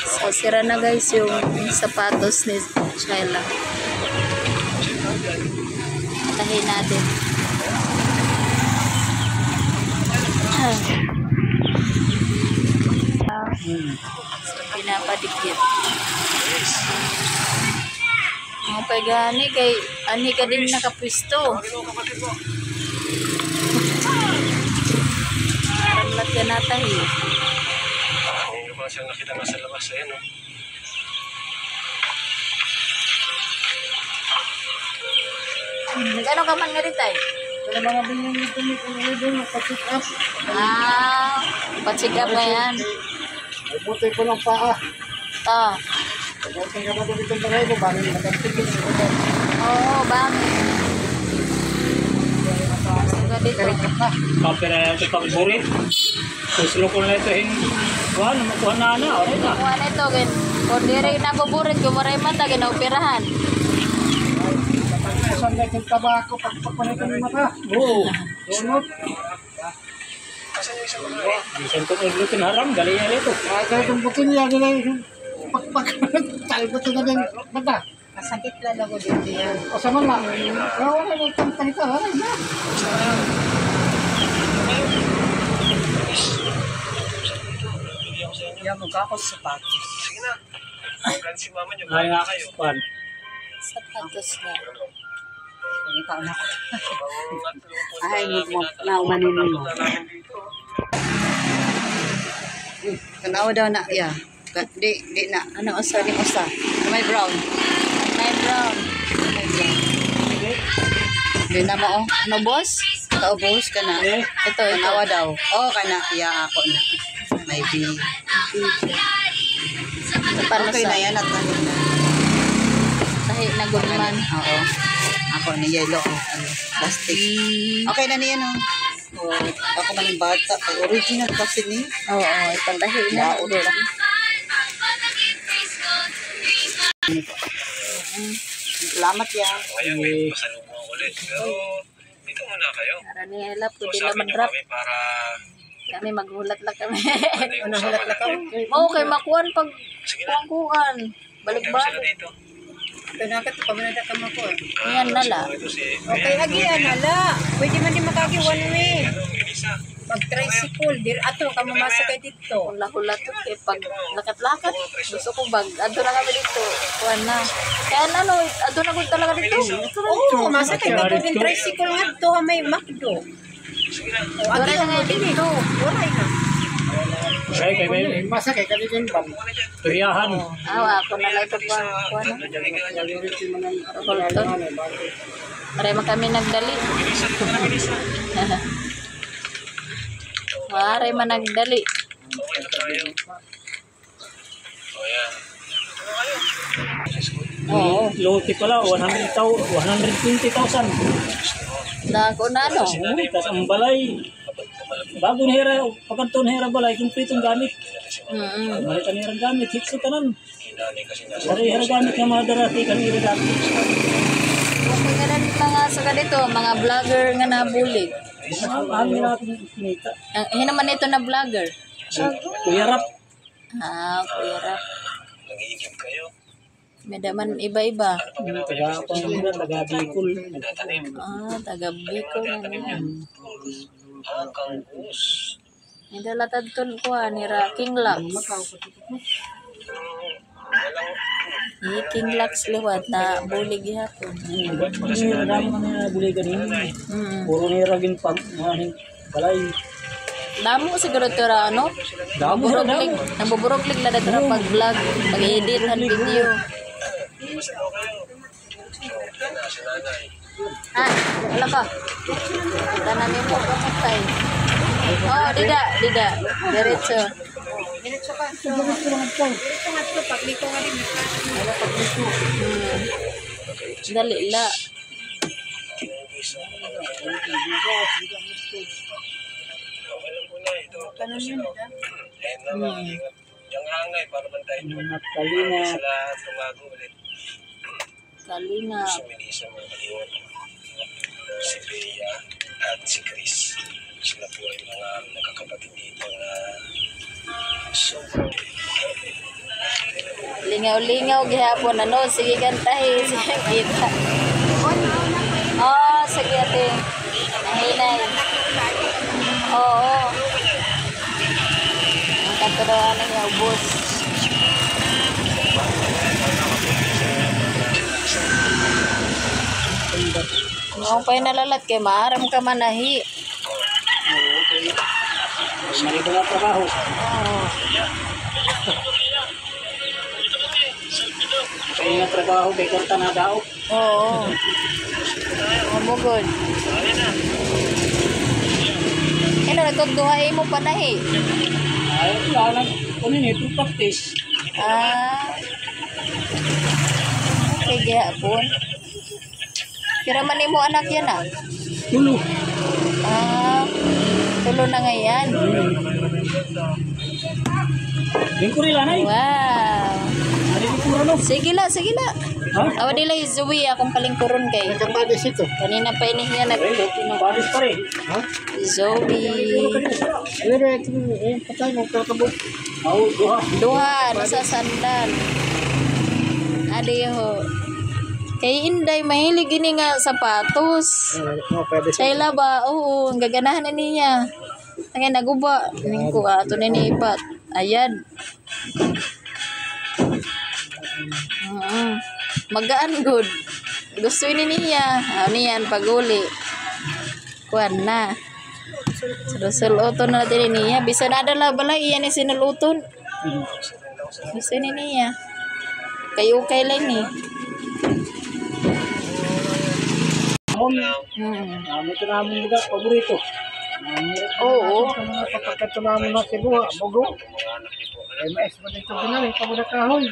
So, sira na guys yung sapatos ni Shyla. Tahin natin. So, pinapadikit. Mga pagani kay ani ka din nakapwisto. Lat ka natahi. Yung mga siyang nakita nga sa labas, ayan o. Nag-ano ka man nga rin tayo? Wala mga binigyan pa-check up. Pa-check up ba yan? Ay, buti ko ng paa. Ito. Buti ka ba ito itong bagay mo? Bakit nagkakipin ito? Oo, bakit? Dito. Kapira ito pag-burit. Suslo ko na ito yung kuhan, makuha na na. Kuha na ito. Kung di rin nabuburit, kumaray mata, ginaupirahan. Saan na itong tabako pagpapanito ng mata? Oo. Tunod. Bisan ko ng gluten haram, galing yan ito. Kaya itong bukin niya, nila yung talbot na ng mata. Masakit lang ako dito yan. O sa mga, wala na itong panito, wala na. Yan, magkakos sapatos. Sige na. Huwag si mama niyo. Ay nga kayo. Sapatos na. Ay, naumanin mo. Tanaw daw na, yeah. Di na. Ano usa ni usa? May brown. May brown. Di na mo, ano boss? Ito boss ka na. Ito. Tanawa daw. Oh, kana. Yeah, ako na. May B. Paano Okay sa? na yan at na. Tahi na gulman. Oo. Ako na yellow. Ano, plastic. Okay na niyan, oh. Oh, ako man yung bata. Original kasi ni. Oo, itong tahi na. Salamat yan. Ngayon, may pasalubong ulit. Pero, dito muna kayo. Para ni Ella, pwede Usapin lang niyo mag-drop. kami para... Kami maghulat lang kami. Ano hulat lang kami? Okay, makuhan pag Sige na. kuhan. Sila Balik-balik. dito. Pinakit pa manada ka mo ko. Yan nala. Ito si... Okay, lagi ala. Pwede man din makagi one way. Ano, Elisa? Mag-tricycle. Dir ato, ka mamasakay dito. Hula-hula to eh. Pag lakat-lakat, gusto ko bag. Ado na kami dito. Kuhan na. Kaya ano, ado na ko talaga dito. Oo, masakay ka to din tricycle nga to. May makdo. Sige na. Wala na nga dito. Waray na. Ay, kay Bay. Masakay ka din ba? Turiyahan. Ako na lang ito kuhan. Kuhan na. Holton. Pareho man kami nagdali. Pareho man nagdali. Okay na tayo. O yan. Oo. Loti pala, 120,000. Dako na ano. Tapos ang balay, bago nahira, pagkanto nahira balay, kumpletong gamit. Balik ka nahira gamit, hitso tanan. Dari hira gamit nga mga darati, kanira dati. Okay ka rin mga sa ganito, mga vlogger nga nabulig. Ang natin kinita. Hinaman ito na vlogger. Kuya Rap. Kuya Rap. Nag-iigib kayo. May daman iba-iba. Taga-Panginoon, taga-Bicol. Taga Bicol na niya. Kangus. May dalatad to ko nira King Lux. King Lux liwat na bulig gihapon. Marami mga buligan yun. Puro niragin pag balay. Damo siguro ito ano? Damo na damo. Nabuburog lig na dito pag-vlog, pag-edit ang video. Wala ka. Kita namin po kapatay. Oh, dida. Diretso. Diretso ka. Diretso nga to. Pagliko nga din. Dali la. Kanan yun, Yung hangay, para man tayo doon. Kalinga. Sila tumago ulit. Kalinga. Si Melissa mga kaliwan. Si Bea at si Chris. Sila po ay mga nakakapatid dito na sobrang Lingaw-lingaw gihapon ano, sige kantahin, sige kita. Oh, sige ate. Nahinay. Oo. Ang katuroan niya ubos. Ang pa'y nalalat kay maaram ka manahi. Mali ko na trabaho. Oo. Kaya nga trabaho, kay kanta na daw. Oo. Mamugod. Kaya nagtunduhay mo panahi. Ay, wala lang. Kunin ito, practice. Ah. Okay, gihapon. Kira man mo anak yan ah. Tulo. Ah. Tulo na nga yan. Lingko rin lanay. Wow. Ano yung kura no? Sige la, sige la. Ha? Awa nila yung Zoe, akong palingkuron kay. Nagkabadis ito. Kanina pa ini niya nag... Ay, okay na balis pa rin. Ha? Zoe. Pero ito, patay mo, kakabot. Oo, duha. Duha, nasa sandal. Adeho. Kay Inday, mahilig ini nga sapatos. Pwede Shayla ba? Oo, ang gaganahan na niya. Tangay naguba. Ning ko ato na niipat. Ayan. Magaan good. Gusto ni niya. Ano yan, paguli. Kuan na. Suluton na natin niya. Bisa na adala bala iyan ni sinuluton. Gusto ni niya. Kayo lang ni. Ito na among lugar, paborito. Oo. Kapagkat naman na Cebu, Bogo. MS mo dito ginali, pamuna kahoy.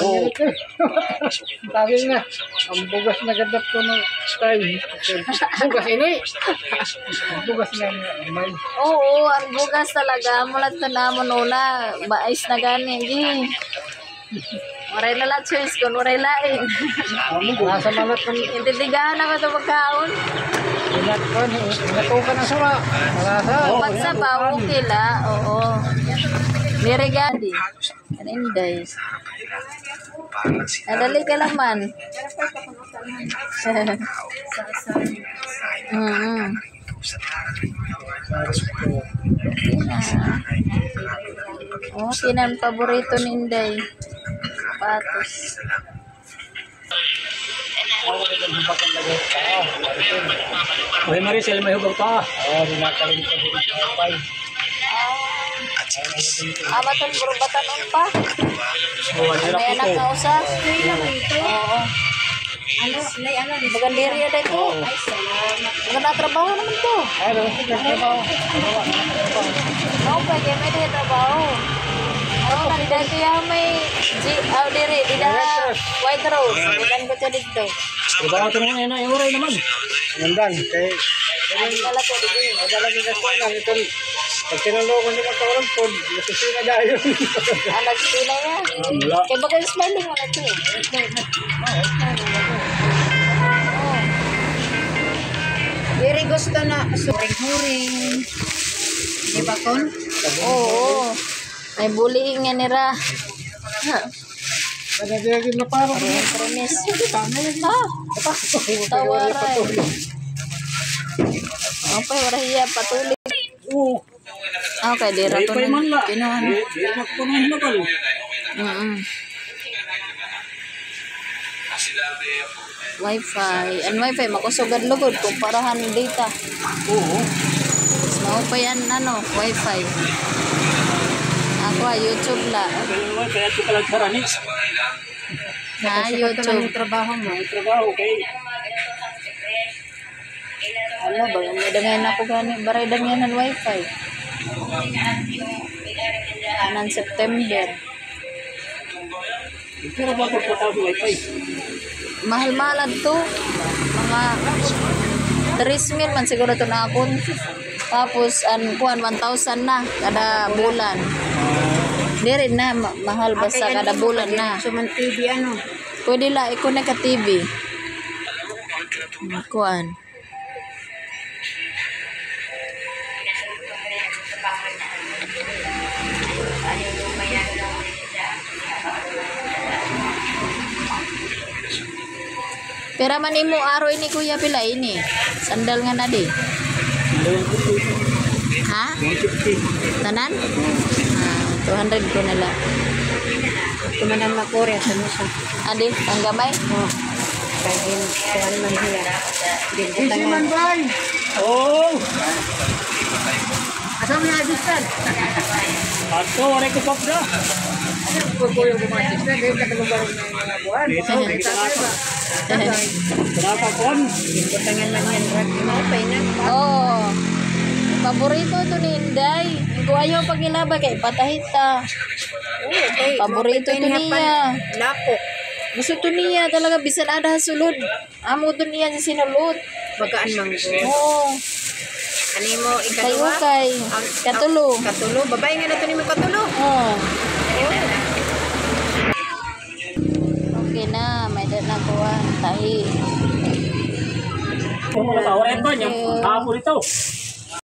Oo. Sabi nga, ang bugas na gadap ko ng style. Bugas ini. Ang bugas na may. Oo, ang bugas talaga. Mulat na namon una. Maayos na gani. Waray na lang choice ko. Waray lain. Nasa malat ng Intindigahan ako ito magkaon. inatukan na sura. Malasa. Pagsa pa, okay la. Oo. Nirigadi. Kaninday. Nadali ka laman. Oh, kinan paborito ni Inday. Patos. Okay, Maricel, may hubag pa. Dinakaling ko dito sa pay. Amaton burubatan pa. May anak na usa. Oo. Magandiri ya dahil ko. Maganda trabaho naman to. Ay, dapat ko trabaho. Oo, pwede may dahil trabaho. Oo, dito yung may diri, dito White Rose. Ilan ko siya dito. Trabaho ito naman, yan ay oray naman. Nandang, kay Ano pala ko dito. madalagi ka ko lang ito. Pag tinanong ko sa mga kawalan po, nasisina dahil. Nagpina niya. Wala. Kaya baka smiling mo na ito. Very gusto na huring-huring. Di ba kon? Oo. May bullying nga nira. Nagagagin na parang. Promise. Ha? Tawaran. Okay, warahiya patuloy. Oo. Okay, dira ko Wi-Fi man na. la. Kinuhan. Di na ko na hinabal. Wi-Fi. Ang Wi-Fi, makusugad lugod kung parahan ng data. Oo. Mas pa yan, Wi-Fi. Ako, YouTube la. Kaya ito ka lang sarani. Na, YouTube. Trabaho mo. May trabaho kay. Ano ba, may dangayan ako gani. Baray dangayan ng Wi-Fi. Anong September. Pero ba ito sa Wi-Fi? Mahal-mahal to. Mga 3,000 man siguro ito na akon. Tapos, 1,000 na kada bulan. Di rin na, mahal basta kada bulan na. Suman TV ano? Pwede la, iko na ka TV. Kuan. Pera man imo aro ini kuya pila ini. Sandal nga na di. Ha? 150. Tanan? 200 ko na lang. Tumanan makore sa musa. Adi, ang gamay? Kaya kuan man hiya. Easy man, bay. Oh! Asa mo yung adistan? Ato, wala ko pop na. Kung ko yung gumatis na, kayo katagumbarong na yung mga buwan. Dito, dito na ako. Kenapa kon? Tangan man yan rag mapay na. Oh. Paborito to ni Inday. Kung ayaw pag ilaba kay patahita. Okay. Paborito to niya. Lako. Gusto to niya talaga bisan ada sulod. Amo to niya sa sinulod. Bagaan manggo. Oo. Ano mo Kay ikadua? ukay. Katulo. Katulo. Babae nga na to ni mo katulo. Oh. Okay na, may dat na kuha. Tahi. Kung wala ka, oren ba niya? Hapon ito.